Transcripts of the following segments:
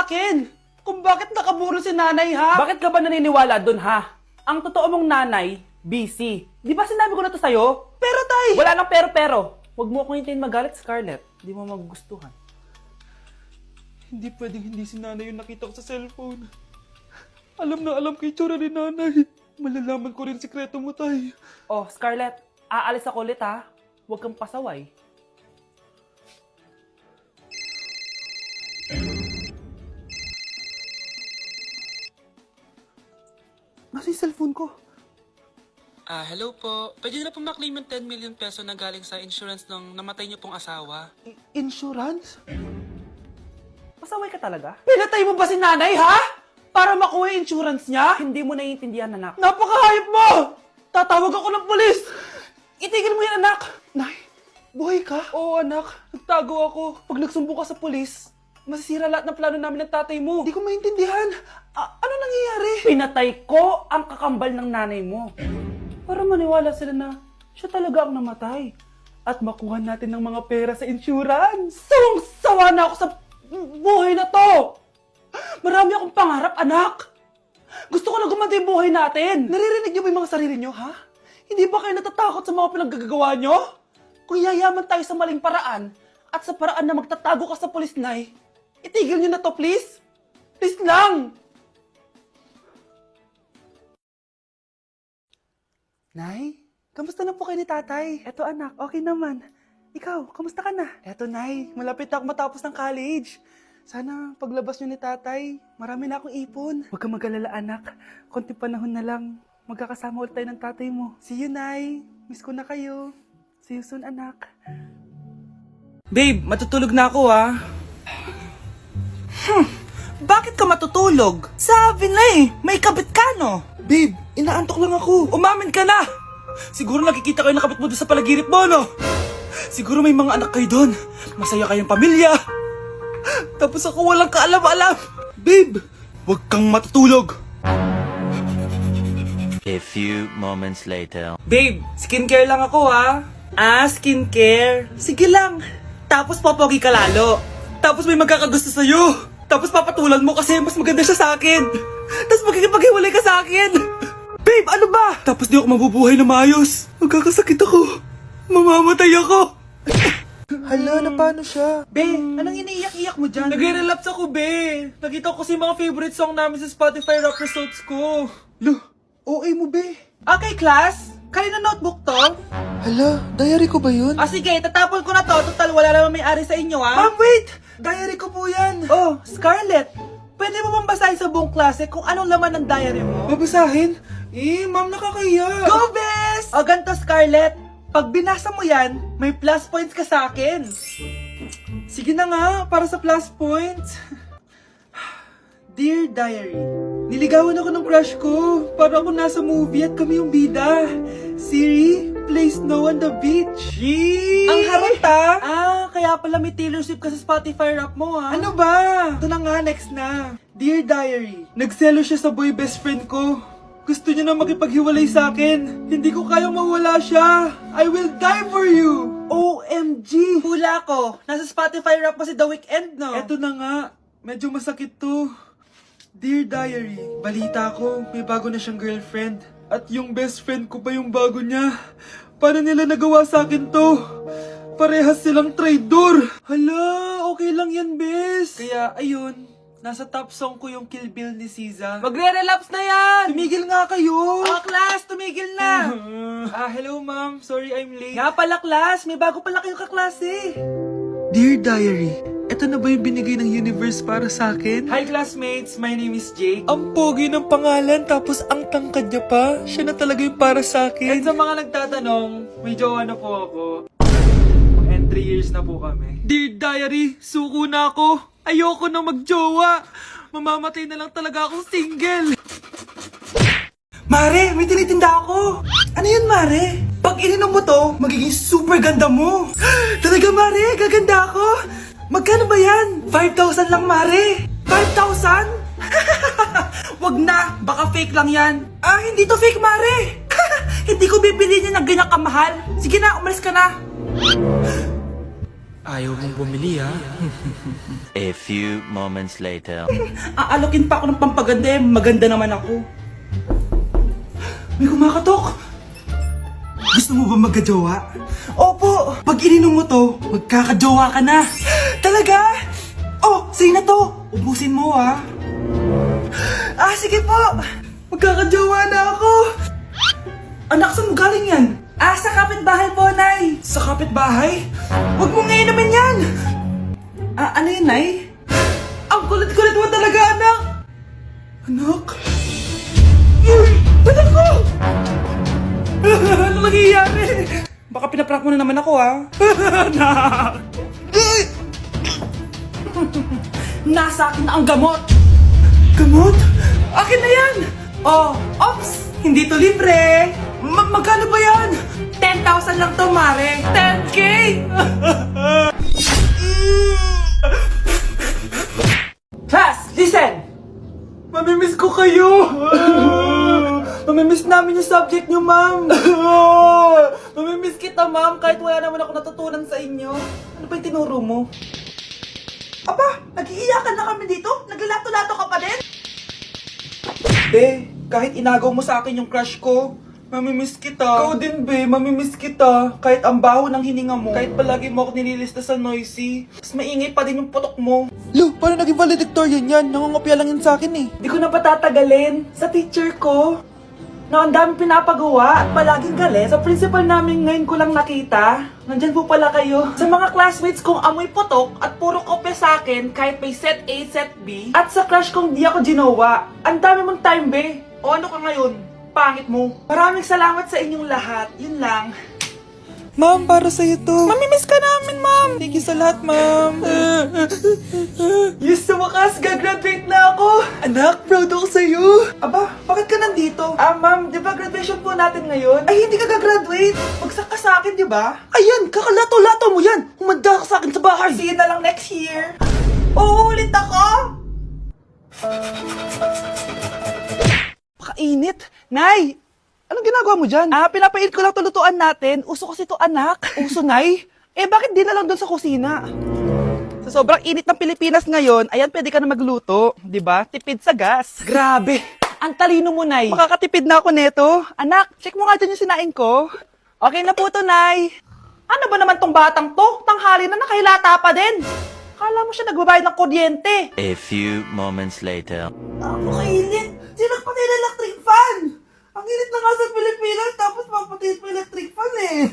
sa akin kung bakit nakaburo si nanay, ha? Bakit ka ba naniniwala dun, ha? Ang totoo mong nanay, busy. Di ba sinabi ko na to sa'yo? Pero tay! Wala nang pero. Huwag mo akong hintayin magalit, Scarlett. Di mo magugustuhan. Hindi pwedeng hindi si nanay yung nakita ko sa cellphone. Alam na alam ko yung tsura ni nanay. Malalaman ko rin sikreto mo, tay. Oh, Scarlett, aalis ako ulit, ha? Huwag kang pasaway. Nasa yung cellphone ko? Hello po. Pwede na po maklaim yung 10 million peso na galing sa insurance ng namatay niyo pong asawa. Insurance? Pasaway ka talaga? Pinatay mo ba si nanay, ha? Para makuha yung insurance niya? Hindi mo naiintindihan, anak. Napakahayop mo! Tatawag ako ng pulis! Itigil mo yan, anak! Nay, buhay ka? Oo, anak. Nagtago ako. Pag nagsumbong ka sa pulis, masisira lahat ng plano namin ng tatay mo. Hindi ko maintindihan. Ano nangyayari? Pinatay ko ang kakambal ng nanay mo. Para maniwala sila na siya talaga ang namatay. At makuha natin ng mga pera sa insurance. Sawang-sawa na ako sa buhay na to! Marami akong pangarap, anak! Gusto ko na gumanda yung buhay natin! Naririnig niyo ba yung mga sarili niyo, ha? Hindi ba kayo natatakot sa mga pinaggagawa niyo? Kung yayaman tayo sa maling paraan at sa paraan na magtatago ka sa pulis, Nay, itigil niyo na to, please! Please lang! Nay, kamusta na po kayo ni tatay? Eto anak, okay naman. Ikaw, kamusta ka na? Eto Nay, malapit na ako matapos ng college. Sana paglabas niyo ni tatay, marami na akong ipon. Huwag kang mag-alala anak, konti panahon na lang. Magkakasama ulit tayo ng tatay mo. See you, Nay. Miss ko na kayo. See you soon, anak. Babe, matutulog na ako ah. Bakit ka matutulog? Sabi na may kabit ka no? Babe, inaantok lang ako. Umamin ka na! Siguro nakikita kayo nakabit mo doon sa palagirit mo, no? Siguro may mga anak kayo doon. Masaya kayong pamilya. Tapos ako walang kaalam-alam. Babe, huwag kang matutulog. A few moments later. Babe, skincare lang ako ha. Skincare. Sige lang. Tapos popogi ka lalo. Tapos may magkakagusto sa'yo. Tapos papatulan mo kasi mas maganda siya sa akin. Tapos magkikipaghiwalay ka sa akin. Babe, ano ba? Tapos di ako mabubuhay na maayos. Magkakasakit ako. Mamamatay ako. Hala, na paano siya? Be, anong iniiyak-iyak mo dyan? Nagre-relapse ako, be. Nakita ko kasi mga favorite song namin sa Spotify rap results ko. Lo, OA mo, be. Okay, class. Kanina notebook to? Hala, diary ko ba yun? Sige, tatapon ko na to. Total, wala naman may-ari sa inyo, ha? Ma'am, wait! Diary ko po yan. Oh, Scarlett. Pwede mo bang basahin sa buong klase kung anong laman ng diary mo? Babasahin? Ma'am, nakakahiya. Go, bes! O, ganito, Scarlett. Pag binasa mo yan, may plus points ka sa akin. Sige na nga, para sa plus points. Dear Diary, niligawan ako ng crush ko. Para ako nasa movie at kami yung bida. Siri, play Snow on the Beach. Yee! Ang harot kaya pala may Taylor Swift ka sa Spotify rap mo ha. Ano ba? Ito na nga, next na. Dear Diary, nagselo siya sa boy best friend ko. Gusto niya na makipaghiwalay sa akin. Hindi ko kayang mawala siya. I will die for you. OMG! Hula ko. Nasa Spotify rap mo si The Weeknd, no? Eto na nga. Medyo masakit to. Dear Diary, balita ko, may bago na siyang girlfriend. At yung best friend ko pa yung bago niya. Paano nila nagawa sa akin to? Parehas silang traitor. Hala, okay lang yan, bes. Kaya, ayun. Nasa top song ko yung Kill Bill ni SZA. Magre-relapse na yan! Tumigil nga kayo! Class, tumigil na! Hello ma'am. Sorry I'm late. Nga pala, class. May bago pala kayong kaklase. Dear Diary, eto na ba yung binigay ng universe para sa akin? Hi classmates, my name is Jake. Ang pogi ng pangalan tapos ang tangkad niya pa. Siya na talaga yung para sa akin. At sa mga nagtatanong, may jowa na po ako. And 3 years na po kami. Dear Diary, suko na ako. Ayoko na magjowa. Mamamatay na lang talaga akong single. Mare, may tinitinda ako. Ano yun, Mare? Pag ininom mo to, magiging super ganda mo. Talaga, Mare, gaganda ako. Magkano ba yan? 5,000 lang, Mare. 5,000? Wag na, baka fake lang yan. Hindi to fake, Mare. Hindi ko bibili niya ng ganyan kamahal. Sige na, umalis ka na. Ayaw mong bumili, ha? A few moments later. Aalokin pa ako ng pampaganda maganda naman ako. May kumakatok. Gusto mo ba magkajowa? Opo! Pag ininom mo to, magkakajowa ka na. Talaga? Oh, sige na to. Ubusin mo, ha? Sige po. Magkakajowa na ako. Anak, saan mo galing yan? Sa kapitbahay po, Nay. Sa kapitbahay? Huwag mo ngayon naman yan. Ano yun, Nay? Ang kulit-kulit mo talaga, anak. Anak? Uy! Anak ko! Ano nangyayari? Baka pinaprank mo na naman ako, ha? Anak! Nasa akin na ang gamot! Gamot? Akin na yan! Oh, ops! Hindi to libre! Magkano ba yan? 10,000 lang to, Mare! 10K! Class, listen! Mamimiss ko kayo! Mamimiss namin yung subject nyo, ma'am! Mamimiss kita, ma'am, kahit wala naman ako natutunan sa inyo. Ano ba yung tinuro mo? Aba, nag-iiyakan na kami dito? Naglalato-lato ka pa din? Be, kahit inagaw mo sa akin yung crush ko, mamimiss kita. Ikaw din, be, mamimiss kita. Kahit ang baho ng hininga mo, kahit palagi mo ako nililista sa noisy, mas maingay pa din yung putok mo. Lo, paano naging valedictorian yan? Nangungopia lang yun sa akin eh. Di ko na patatagalin sa teacher ko na ang dami pinapagawa at palaging galit. Sa principal namin ngayon ko lang nakita. Nandyan po pala kayo. Sa mga classmates kong amoy putok at puro kopya sa akin kahit may set A, set B. At sa crush kong di ako ginawa. Ang dami mong time, be. O ano ka ngayon? Pangit mo. Maraming salamat sa inyong lahat. Yun lang. Ma'am, para sa'yo to. Mamimiss ka namin, ma'am. Thank you sa lahat, ma'am. Yes, sa wakas, gagraduate na ako! Anak, proud ako sa'yo! Aba, bakit ka nandito? Ma'am, di ba graduation po natin ngayon? Ay, hindi ka gagraduate! Bagsak ka sa akin, di ba? Ayan, kakalato-lato mo yan! Humanda ka sa akin sa bahay! See you na lang next year! Uulit ako! Pakainit. Nay, anong ginagawa mo dyan? Pinapainit ko lang tulutuan natin. Uso kasi to, anak. Uso, Nay? Bakit di na lang doon sa kusina? Sa sobrang init ng Pilipinas ngayon, ayan, pwede ka na magluto. Di ba? Tipid sa gas. Grabe! Ang talino mo, Nay! Makakatipid na ako neto. Anak, check mo nga dyan yung sinain ko. Okay na po to, Nay. Ano ba naman tong batang to? Tanghali na nakahilata pa din! Kala mo siya nagbabayad ng kuryente! A few moments later. Napakainit! Sinakpatay na electric fan! Ang init na nga sa Pilipinas, tapos papatay pa electric fan eh!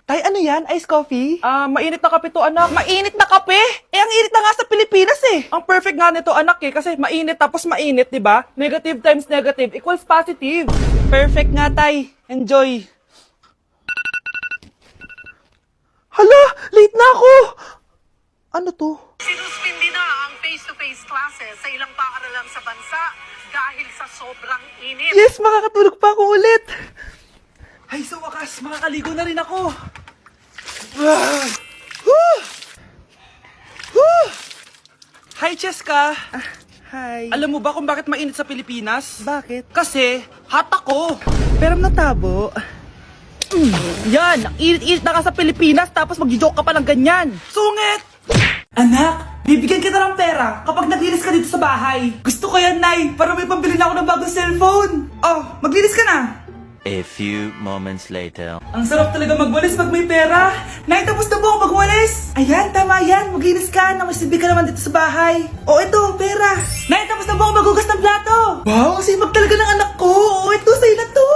Tay, ano yan? Ice coffee? Mainit na kape to, anak. Mainit na kape? Ang init na nga sa Pilipinas eh. Ang perfect nga nito, anak eh. Kasi mainit tapos mainit, di ba? Negative times negative equals positive. Perfect nga, Tay. Enjoy. Hala! Late na ako! Ano to? Sinuspindi na ang face-to-face classes sa ilang paaralan sa bansa dahil sa sobrang init. Yes, makakatulog pa ako ulit. Ay, sa wakas, makakaligo na rin ako! Hi, Cheska! Hi. Alam mo ba kung bakit mainit sa Pilipinas? Bakit? Kasi, hot ako! Pero natabo. Yan! Ang init-init na ka sa Pilipinas tapos mag-joke ka pa ng ganyan. Sungit! Anak, bibigyan kita ng pera kapag naglinis ka dito sa bahay. Gusto ko yan, Nay, para may pambili na ako ng bagong cellphone. Oh, maglinis ka na. A few moments later. Ang sarap talaga magwalis pag may pera. Nay, tapos na po ako magwalis. Ayan, tama yan. Maglinis ka. Namasibi ka naman dito sa bahay. O, ito, pera. Nay, tapos na po ako maghugas ng plato. Wow, ang sipag talaga ng anak ko. O, ito, sa'yo na to.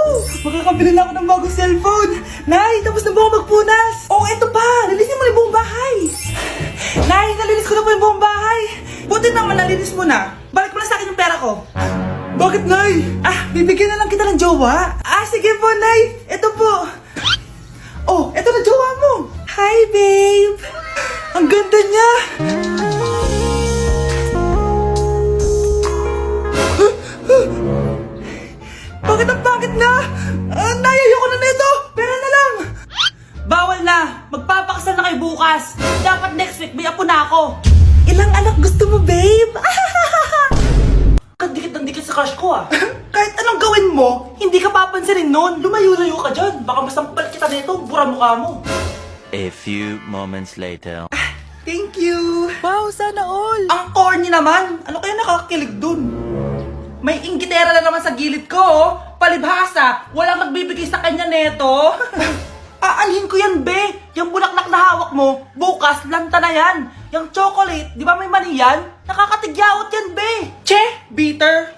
Makakabili na ako ng bagong cellphone. Nay, tapos na po ako magpunas. O, ito pa. Linisin mo na yung buong bahay. Nay, nalinis ko na po yung buong bahay. Buti naman, nalinis mo na. Balik mo na sa akin yung pera ko. Bakit, Nay? Bibigyan na lang kita ng jowa. Sige po, Nay. Ito po. Oh, ito na jowa mo. Hi, babe. Ang ganda niya. Bakit ang pangit na? Nay, ayoko na nito. Pera na lang. Bawal na. Magpapakasal na kayo bukas. Dapat next week may apo na ako. Ilang anak gusto mo, babe? Kadikit ng dikit sa crush ko ah. Kahit anong gawin mo, hindi ka papansinin nun. Lumayo-layo ka dyan. Baka masampal kita nito, bura mukha mo. A few moments later. Thank you! Wow, sana all! Ang corny naman! Ano kaya nakakakilig dun? May inggitera na naman sa gilid ko, oh. Palibhasa, walang magbibigay sa kanya neto. Aanhin ko yan, be! Yung bulaklak na hawak mo, bukas, lanta na yan. Yung chocolate, di ba may mani yan? Nakakatigyawat yan, be! Che! Bitter!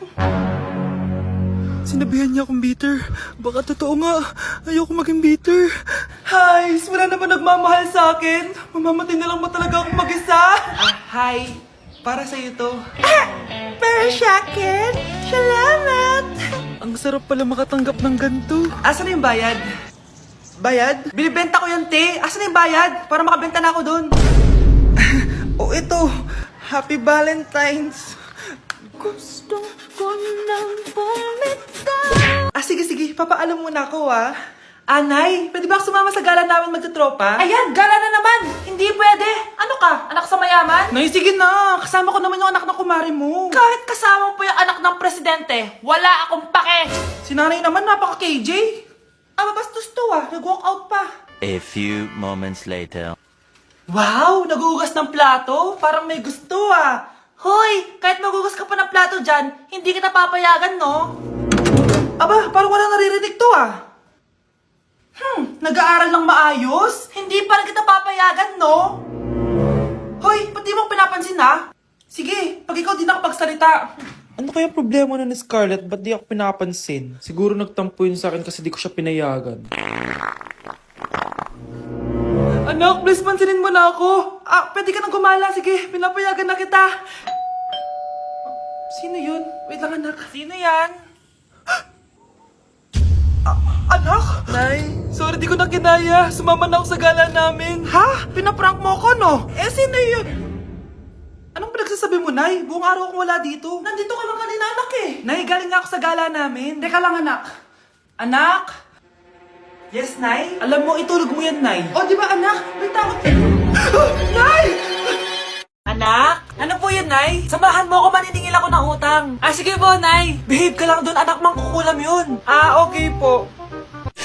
Sinabihan niya akong bitter. Baka totoo nga. Ayoko maging bitter. Hi! Wala naman nagmamahal sa akin. Mamamatay na lang ba talaga akong mag-isa? Hi! Para sa'yo to. Para sa akin? Salamat! Ang sarap pala makatanggap ng ganito. Asan na yung bayad? Bayad? Binibenta ko yan, te. Asan na yung bayad? Para makabenta na ako dun. Oh, ito. Happy Valentine's. Gusto ko nang bumitaw. Sige. Papaalam muna ako, Anay, pwede ba ako sumama sa gala namin magtutropa? Ayan, gala na naman! Hindi pwede! Ano ka? Anak sa mayaman? Nay, sige na. Kasama ko naman yung anak ng kumari mo. Kahit kasama mo pa yung anak ng presidente, wala akong pake! Si nanay naman, napaka-KJ. Bastos to, nag-walk out pa. A few moments later. Wow, nagugas ng plato? Parang may gusto, Hoy, kahit magugas ka pa ng plato dyan, hindi kita papayagan, no? Parang walang naririnig to, nag-aaral ng maayos? Hindi pa rin kita papayagan, no? Hoy, ba't di mo pinapansin, Sige, pag ikaw di nakapagsalita. Ano kaya problema na ni Scarlett? Ba't di ako pinapansin? Siguro nagtampo yun sa akin kasi di ko siya pinayagan. Anak, please pansinin mo na ako. Pwede ka nang gumala. Sige, pinapayagan na kita. Sino yun? Wait lang, anak. Sino yan? Anak? Nay, sorry di ko na kinaya. Sumama na ako sa gala namin. Ha? Pinaprank mo ko, no? Sino yun? Anong pinagsasabi mo, Nay? Buong araw akong wala dito. Nandito ka lang kanina, anak, Nay, galing nga ako sa gala namin. Teka lang, anak. Anak? Yes, Nay? Alam mo, itulog mo yan, Nay. O, di ba, anak? May takot ka. Nay! Anak? Ano po yun, Nay? Samahan mo ako, maniningil ako ng utang. Sige po, Nay. Behave ka lang doon, anak, mangkukulam yun. Okay po.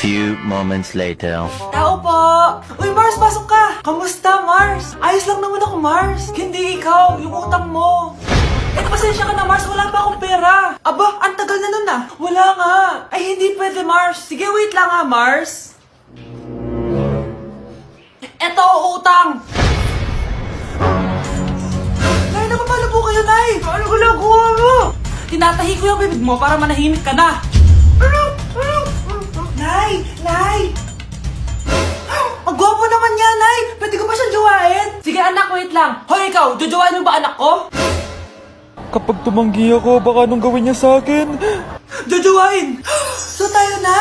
Few moments later. Tao po! Uy, Mars, pasok ka! Kamusta, Mars? Ayos lang naman ako, Mars. Hindi ikaw, yung utang mo. Pasensya ka na, Mars. Wala pa akong pera. Ang tagal na nun, Wala nga. Ay, hindi pwede, Mars. Sige, wait lang, Mars. Eto, utang. Nay, napapalo po kayo, Nay. Ano ginagawa mo? Tinatahi ko yung bibig mo para manahimik ka na. Nay! Ang gwapo naman niya, Nay! Pwede ko ba siyang jowain? Sige, anak, wait lang. Hoy, ikaw, jojowain mo ba anak ko? Kapag tumanggi ako, baka anong gawin niya sa akin? Jojowain! So tayo na?